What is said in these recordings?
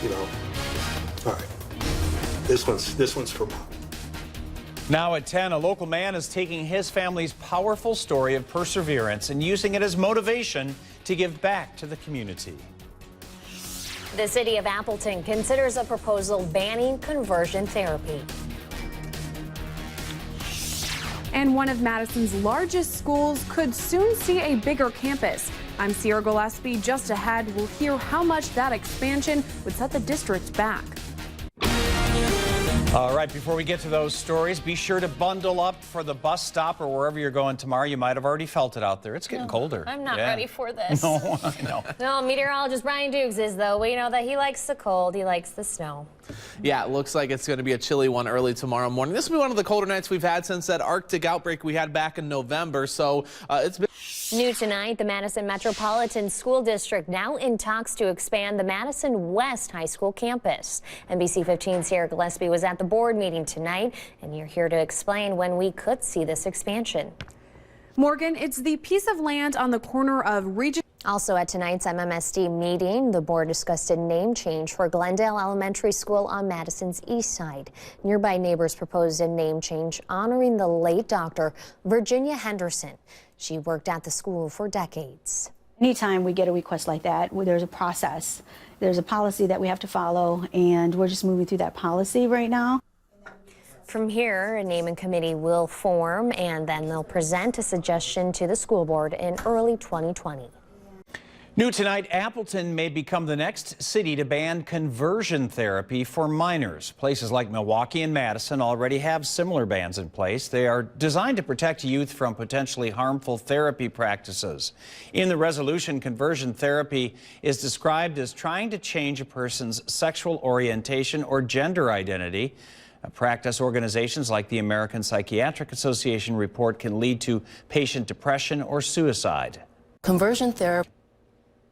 you know. All right, this one's for Mom. Now at 10, a local man is taking his family's powerful story of perseverance and using it as motivation to give back to the community. The city of Appleton considers a proposal banning conversion therapy. And one of Madison's largest schools could soon see a bigger campus. I'm Sierra Gillespie. Just ahead, we'll hear how much that expansion would set the district back. All right, before we get to those stories, be sure to bundle up for the bus stop or wherever you're going tomorrow. You might have already felt it out there. It's getting colder. I'm not ready for this. No, I know. No, meteorologist Brian Dukes is, though. We know that he likes the cold. He likes the snow. Yeah, it looks like it's going to be a chilly one early tomorrow morning. This will be one of the colder nights we've had since that Arctic outbreak we had back in November. So it's been... New tonight, the Madison Metropolitan School District now in talks to expand the Madison West High School campus. NBC 15's Sierra Gillespie was at the board meeting tonight, and you're here to explain when we could see this expansion. Morgan, it's the piece of land on the corner of Regent. Also at tonight's MMSD meeting, the board discussed a name change for Glendale Elementary School on Madison's east side. Nearby neighbors proposed a name change honoring the late Dr. Virginia Henderson. She worked at the school for decades. Anytime we get a request like that, there's a process. There's a policy that we have to follow, and we're just moving through that policy right now. From here, a naming committee will form, and then they'll present a suggestion to the school board in early 2020. New tonight, Appleton may become the next city to ban conversion therapy for minors. Places like Milwaukee and Madison already have similar bans in place. They are designed to protect youth from potentially harmful therapy practices. In the resolution, conversion therapy is described as trying to change a person's sexual orientation or gender identity. Practice organizations like the American Psychiatric Association report can lead to patient depression or suicide. Conversion therapy.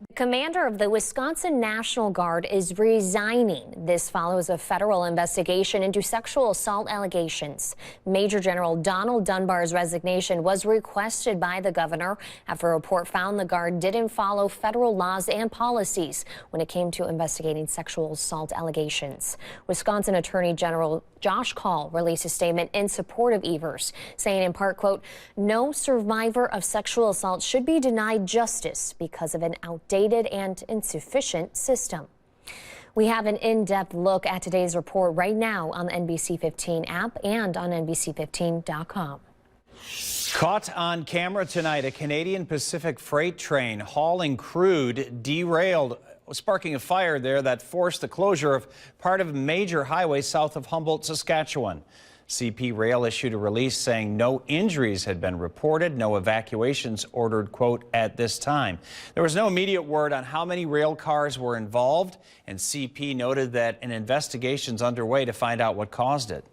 The commander of the Wisconsin National Guard is resigning. This follows a federal investigation into sexual assault allegations. Major General Donald Dunbar's resignation was requested by the governor after a report found the Guard didn't follow federal laws and policies when it came to investigating sexual assault allegations. Wisconsin Attorney General Josh Kaul released a statement in support of Evers, saying in part, quote, "No survivor of sexual assault should be denied justice because of an outdated and insufficient system." We have an in-depth look at today's report right now on the NBC 15 app and on NBC15.com. Caught on camera tonight, a Canadian Pacific freight train hauling crude derailed, sparking a fire there that forced the closure of part of a major highway south of Humboldt, Saskatchewan. CP Rail issued a release saying no injuries had been reported, no evacuations ordered, quote, at this time. There was no immediate word on how many rail cars were involved, and CP noted that an investigation's underway to find out what caused it.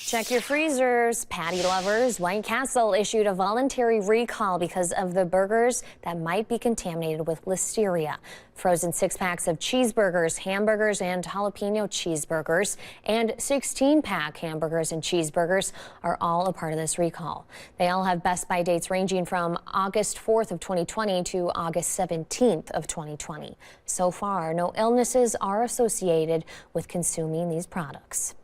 Check your freezers. Patty lovers, White Castle issued a voluntary recall because of the burgers that might be contaminated with listeria. Frozen 6-packs of cheeseburgers, hamburgers, and jalapeno cheeseburgers and 16-pack hamburgers and cheeseburgers are all a part of this recall. They all have best by dates ranging from August 4th of 2020 to August 17th of 2020. So far, no illnesses are associated with consuming these products.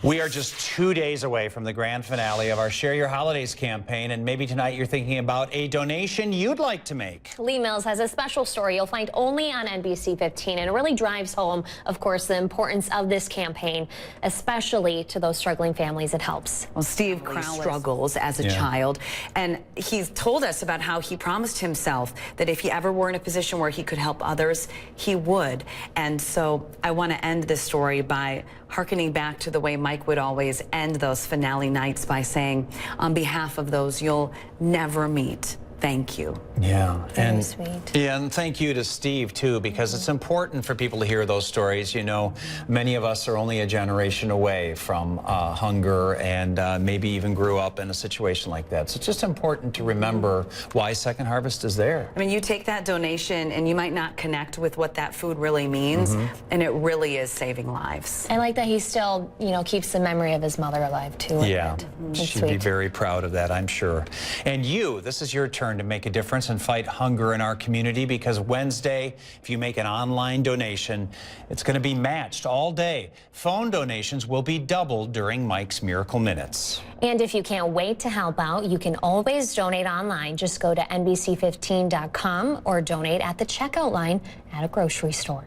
We are just 2 days away from the grand finale of our Share Your Holidays campaign, and maybe tonight you're thinking about a donation you'd like to make. Lee Mills has a special story you'll find only on NBC 15, and it really drives home, of course, the importance of this campaign, especially to those struggling families it helps. Well, Steve struggles as a child, and he's told us about how he promised himself that if he ever were in a position where he could help others, he would. And so I want to end this story by hearkening back to the way Mike would always end those finale nights by saying, on behalf of those you'll never meet, thank you. Yeah, Very sweet. Yeah, and thank you to Steve too, because it's important for people to hear those stories. You know, many of us are only a generation away from hunger and maybe even grew up in a situation like that. So it's just important to remember why Second Harvest is there. I mean, you take that donation and you might not connect with what that food really means, and it really is saving lives. I like that he still, you know, keeps the memory of his mother alive too. Yeah, That's she'd be sweet. very proud of that, I'm sure. And you, this is your turn. turn to make a difference and fight hunger in our community, because Wednesday, if you make an online donation, it's going to be matched all day. Phone donations will be doubled during Mike's Miracle Minutes. And if you can't wait to help out, you can always donate online. Just go to NBC15.com or donate at the checkout line at a grocery store.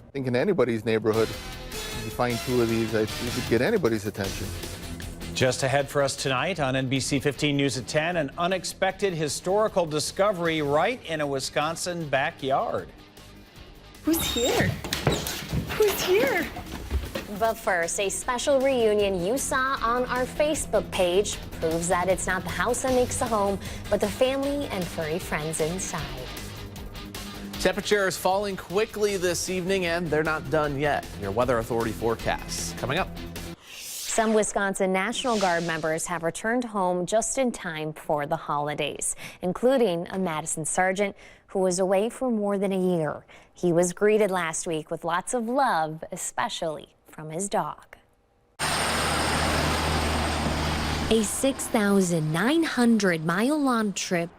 I think in anybody's neighborhood, if you find two of these, I think it would get anybody's attention. Just ahead for us tonight on NBC 15 News at 10, an unexpected historical discovery right in a Wisconsin backyard. Who's here? Who's here? But first, a special reunion you saw on our Facebook page proves that it's not the house that makes the home, but the family and furry friends inside. Temperatures falling quickly this evening, and they're not done yet. Your Weather Authority forecasts coming up. Some Wisconsin National Guard members have returned home just in time for the holidays, including a Madison sergeant who was away for more than a year. He was greeted last week with lots of love, especially from his dog. A 6,900-mile-long trip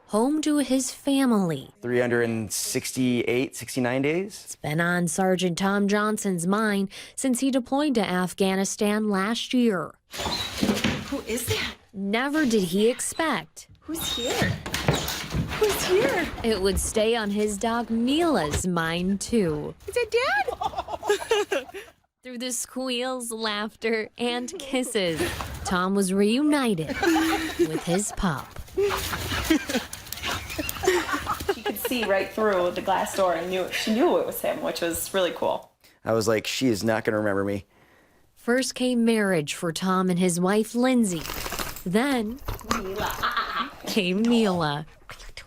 home to his family. 369 days. It's been on Sergeant Tom Johnson's mind since he deployed to Afghanistan last year. Who is that? Never did he expect Who's here? Who's here? it would stay on his dog Mila's mind, too. Is it Dad? Through the squeals, laughter, and kisses, Tom was reunited with his pup. She could see right through the glass door and she knew it was him, which was really cool. I was like, she is not going to remember me. First came marriage for Tom and his wife, Lindsay. Then came Mila.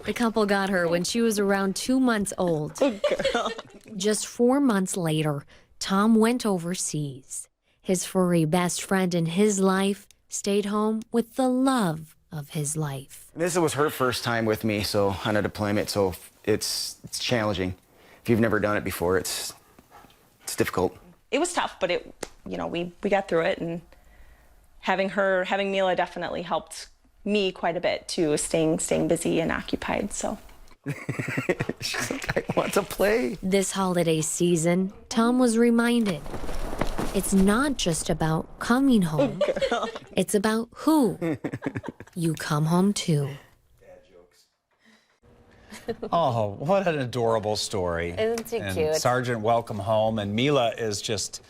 The couple got her when she was around 2 months old. Oh, girl. Just 4 months later, Tom went overseas. His furry best friend in his life stayed home with the love of his life. This was her first time with me, so on a deployment, so it's challenging. If you've never done it before, it's difficult. It was tough, but we got through it, and having Mila definitely helped me quite a bit too, staying busy and occupied. So she's like, I want to play. This holiday season, Tom was reminded it's not just about coming home. Oh, it's about who you come home to. Oh, what an adorable story. Isn't he and cute? Sergeant, welcome home. And Mila is just,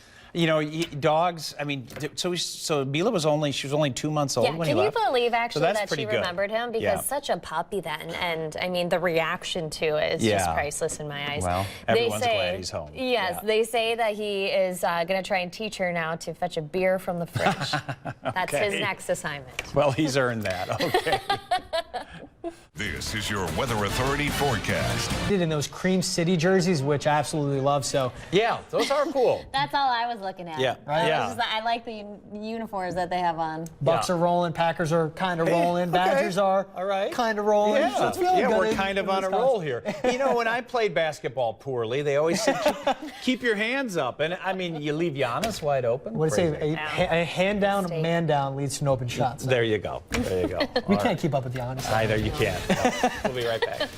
dogs, I mean, so Mila was only 2 months old when he left? Can you believe actually that she pretty good. remembered him? Because such a puppy then, and I mean, the reaction to it is just priceless in my eyes. Well, everyone's glad he's home. Yes, they say that he is going to try and teach her now to fetch a beer from the fridge. That's his next assignment. Well, he's earned that, okay. This is your Weather Authority forecast. In those Cream City jerseys, which I absolutely love, so. Yeah, those are cool. That's all I was looking at. Yeah, right? I like the uniforms that they have on. Bucks are rolling, Packers are kind of rolling, Badgers are kind of rolling. Yeah, So it's feeling good we're kind of on a roll here. When I played basketball poorly, they always said, keep your hands up. And, I mean, you leave Giannis wide open. What do you say? A hand down, a man down leads to an open shot. So. There you go. There you go. We can't keep up with Giannis. Either you can't. No. We'll be right back.